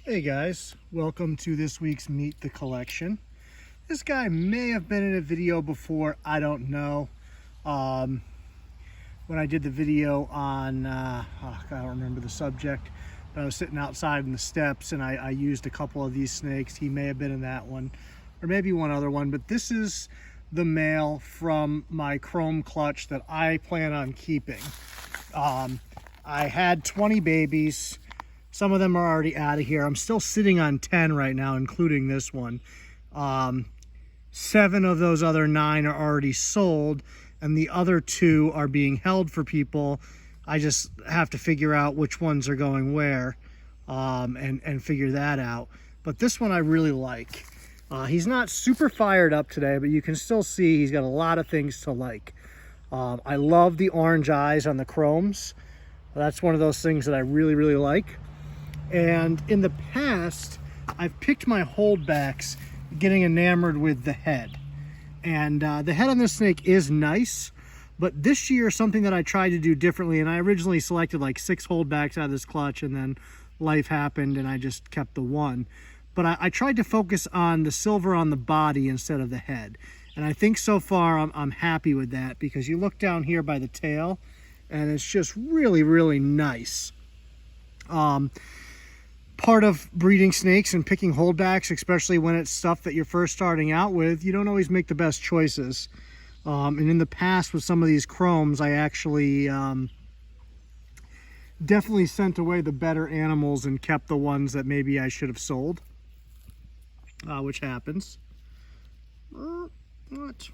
Hey guys, welcome to this week's Meet the Collection. This guy may have been in a video before, I don't know. When I did the video on, I don't remember the subject, but I was sitting outside in the steps and I used a couple of these snakes. He may have been in that one, or maybe one other one, but this is the male from my chrome clutch that I plan on keeping. I had 20 babies. Some of them are already out of here. I'm still sitting on 10 right now, including this one. 7 of those other 9 are already sold, and the other 2 are being held for people. I just have to figure out which ones are going where, and figure that out. But this one I really like. He's not super fired up today, but you can still see he's got a lot of things to like. I love the orange eyes on the chromes. That's one of those things that I really, really like. And in the past, I've picked my holdbacks getting enamored with the head. And the head on this snake is nice, but this year something that I tried to do differently, and I originally selected like 6 holdbacks out of this clutch, and then life happened and I just kept the one. But I tried to focus on the silver on the body instead of the head. And I think so far I'm happy with that, because you look down here by the tail and it's just really, really nice. Part of breeding snakes and picking holdbacks, especially when it's stuff that you're first starting out with, you don't always make the best choices. And in the past with some of these chromes, I actually definitely sent away the better animals and kept the ones that maybe I should have sold, which happens. What?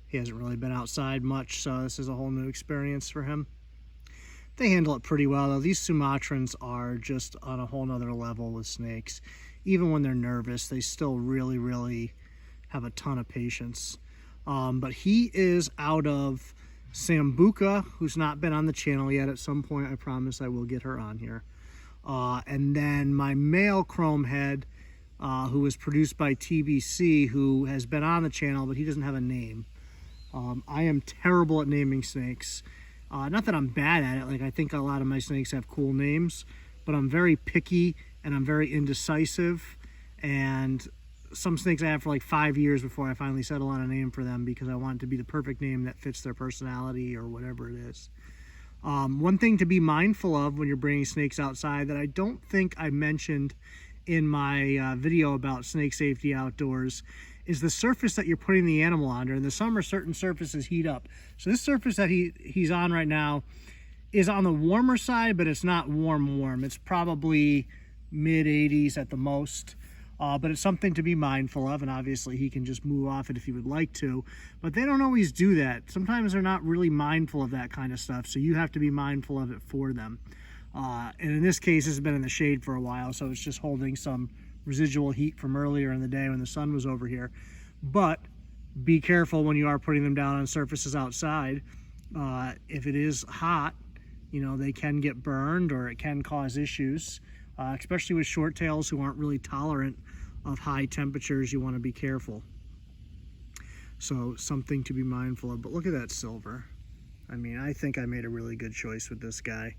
He hasn't really been outside much, so this is a whole new experience for him. They handle it pretty well, though. These sumatrans are just on a whole nother level with snakes. Even when they're nervous, they still really, really have a ton of patience. But he is out of Sambuca, who's not been on the channel yet. At some point, I promise I will get her on here. And then my male chrome head, who was produced by TBC, who has been on the channel, but he doesn't have a name. I am terrible at naming snakes. Not that I'm bad at it, like I think a lot of my snakes have cool names, but I'm very picky and I'm very indecisive, and some snakes I have for like 5 years before I finally settle on a name for them, because I want it to be the perfect name that fits their personality or whatever it is. One thing to be mindful of when you're bringing snakes outside that I don't think I mentioned in my video about snake safety outdoors is the surface that you're putting the animal under. In the summer, certain surfaces heat up. So this surface that he's on right now is on the warmer side, but it's not warm. It's probably mid 80s at the most. But it's something to be mindful of, and obviously he can just move off it if he would like to. But they don't always do that. Sometimes they're not really mindful of that kind of stuff, so you have to be mindful of it for them. And in this case, it's been in the shade for a while, so it's just holding some residual heat from earlier in the day when the sun was over here. But be careful when you are putting them down on surfaces outside. If it is hot, you know, they can get burned, or it can cause issues, especially with short tails who aren't really tolerant of high temperatures. You want to be careful. So something to be mindful of. But look at that silver. I mean, I think I made a really good choice with this guy.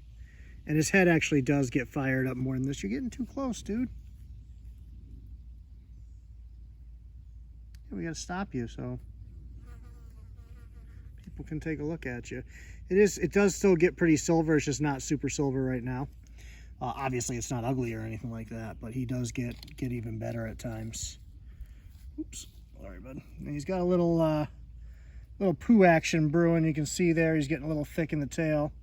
And his head actually does get fired up more than this. You're getting too close, dude. We got to stop you so people can take a look at you. It does still get pretty silver. It's just not super silver right now. Obviously, it's not ugly or anything like that, but he does get even better at times. Oops, sorry, bud. And he's got a little poo action brewing. You can see there he's getting a little thick in the tail.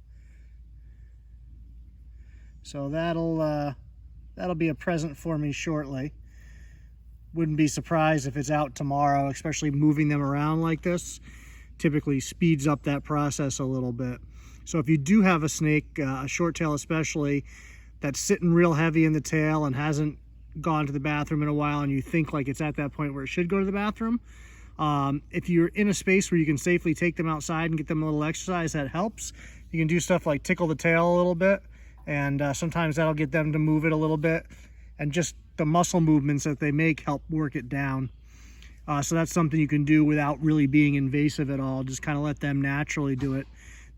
So that'll be a present for me shortly. Wouldn't be surprised if it's out tomorrow, especially moving them around like this. Typically speeds up that process a little bit. So if you do have a snake, a short tail especially, that's sitting real heavy in the tail and hasn't gone to the bathroom in a while, and you think like it's at that point where it should go to the bathroom, if you're in a space where you can safely take them outside and get them a little exercise, that helps. You can do stuff like tickle the tail a little bit, and sometimes that'll get them to move it a little bit, and just the muscle movements that they make help work it down. So that's something you can do without really being invasive at all. Just kind of let them naturally do it.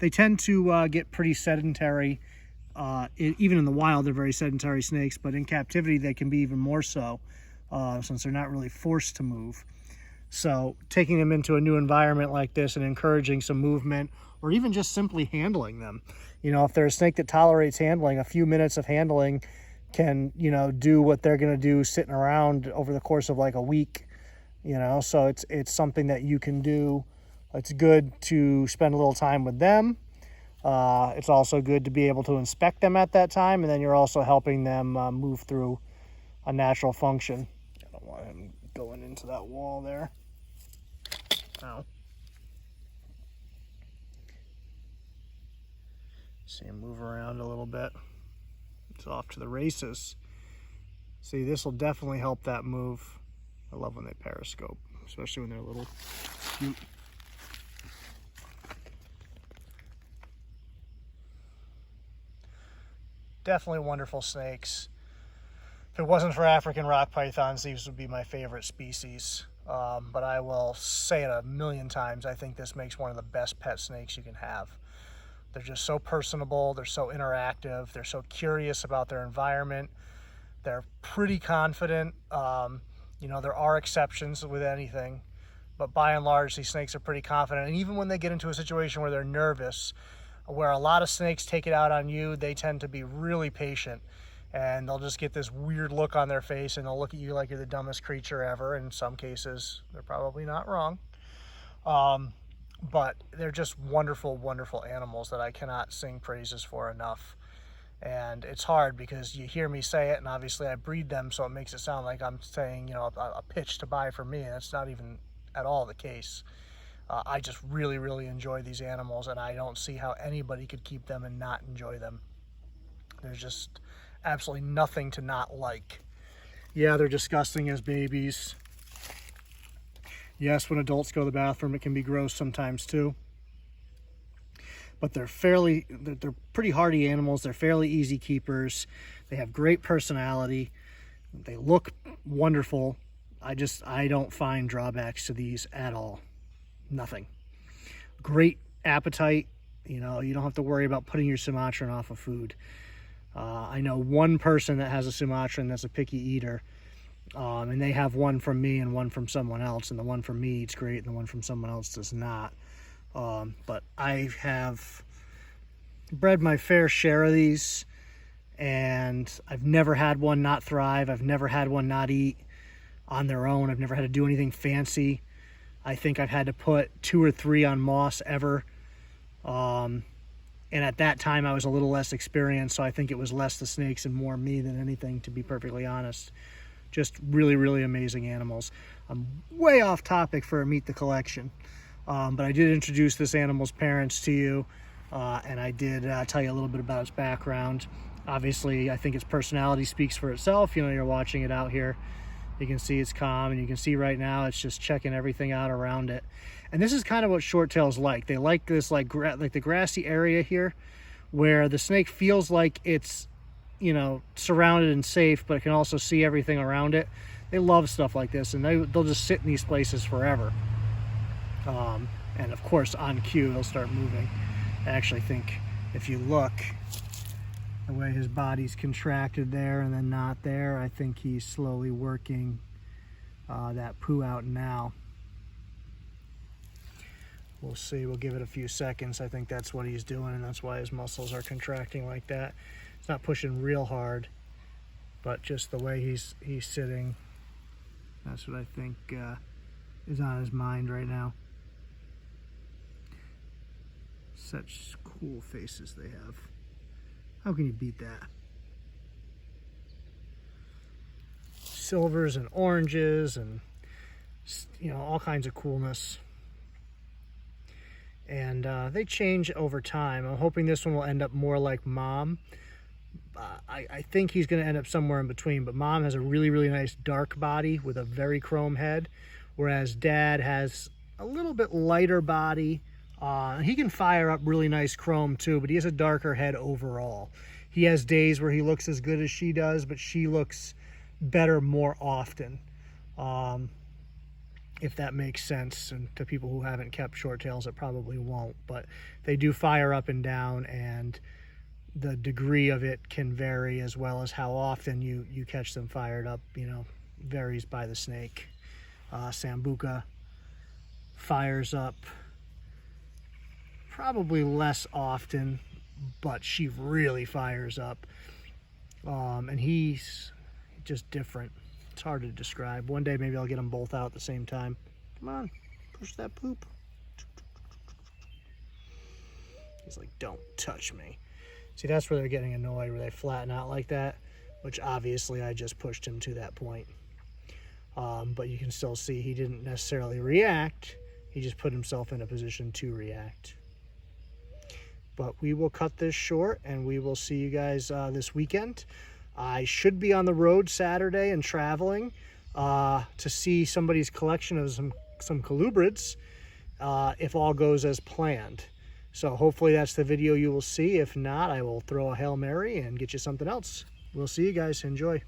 They tend to get pretty sedentary Even in the wild, they're very sedentary snakes, but in captivity, they can be even more so, since they're not really forced to move. So taking them into a new environment like this and encouraging some movement, or even just simply handling them. If they're a snake that tolerates handling, a few minutes of handling can, do what they're going to do sitting around over the course of like a week. So it's something that you can do. It's good to spend a little time with them. It's also good to be able to inspect them at that time, and then you're also helping them move through a natural function. I don't want him going into that wall there. Ow. See him move around a little bit. It's off to the races. See, this will definitely help that move. I love when they periscope, especially when they're little cute. Definitely wonderful snakes. If it wasn't for African rock pythons, these would be my favorite species. But I will say it a million times, I think this makes one of the best pet snakes you can have. They're just so personable, they're so interactive, they're so curious about their environment, they're pretty confident. There are exceptions with anything, but by and large, these snakes are pretty confident. And even when they get into a situation where they're nervous, where a lot of snakes take it out on you, they tend to be really patient. And they'll just get this weird look on their face, and they'll look at you like you're the dumbest creature ever. In some cases, they're probably not wrong. But they're just wonderful, wonderful animals that I cannot sing praises for enough. And it's hard because you hear me say it, and obviously I breed them, so it makes it sound like I'm saying, a pitch to buy for me, and it's not even at all the case. I just really, really enjoy these animals, and I don't see how anybody could keep them and not enjoy them. There's just absolutely nothing to not like. Yeah, they're disgusting as babies. Yes, when adults go to the bathroom, it can be gross sometimes too. But they're pretty hardy animals. They're fairly easy keepers. They have great personality. They look wonderful. I don't find drawbacks to these at all. Nothing. Great appetite. You don't have to worry about putting your sumatran off of food. I know one person that has a sumatran that's a picky eater. And they have one from me and one from someone else, and the one from me eats great and the one from someone else does not. But I have bred my fair share of these, and I've never had one not thrive. I've never had one not eat on their own. I've never had to do anything fancy. I think I've had to put 2 or 3 on moss ever. And at that time I was a little less experienced, so I think it was less the snakes and more me than anything, to be perfectly honest. Just really, really amazing animals. I'm way off topic for a Meet the Collection, but I did introduce this animal's parents to you, and I did tell you a little bit about its background. Obviously, I think its personality speaks for itself. You're watching it out here. You can see it's calm, and you can see right now it's just checking everything out around it. And this is kind of what short-tails like. They like this, like the grassy area here, where the snake feels like it's surrounded and safe, but it can also see everything around it. They love stuff like this, and they'll just sit in these places forever. And of course, on cue, they'll start moving. I actually think if you look, the way his body's contracted there and then not there, I think he's slowly working that poo out now. We'll see. We'll give it a few seconds. I think that's what he's doing, and that's why his muscles are contracting like that. It's not pushing real hard, but just the way he's sitting, that's what I think is on his mind right now. Such cool faces they have. How can you beat that? Silvers and oranges and all kinds of coolness. And they change over time. I'm hoping this one will end up more like Mom. I think he's going to end up somewhere in between, but Mom has a really, really nice dark body with a very chrome head, whereas Dad has a little bit lighter body. He can fire up really nice chrome too, but he has a darker head overall. He has days where he looks as good as she does, but she looks better more often, if that makes sense. And to people who haven't kept short tails, it probably won't, but they do fire up and down, and the degree of it can vary, as well as how often you catch them fired up, you know, varies by the snake. Sambuca fires up probably less often, but she really fires up. And he's just different. It's hard to describe. One day maybe I'll get them both out at the same time. Come on, push that poop. He's like, don't touch me. See, that's where they're getting annoyed, where they flatten out like that, which obviously I just pushed him to that point. But you can still see he didn't necessarily react. He just put himself in a position to react. But we will cut this short, and we will see you guys this weekend. I should be on the road Saturday and traveling to see somebody's collection of some colubrids, if all goes as planned. So hopefully that's the video you will see. If not, I will throw a Hail Mary and get you something else. We'll see you guys. Enjoy.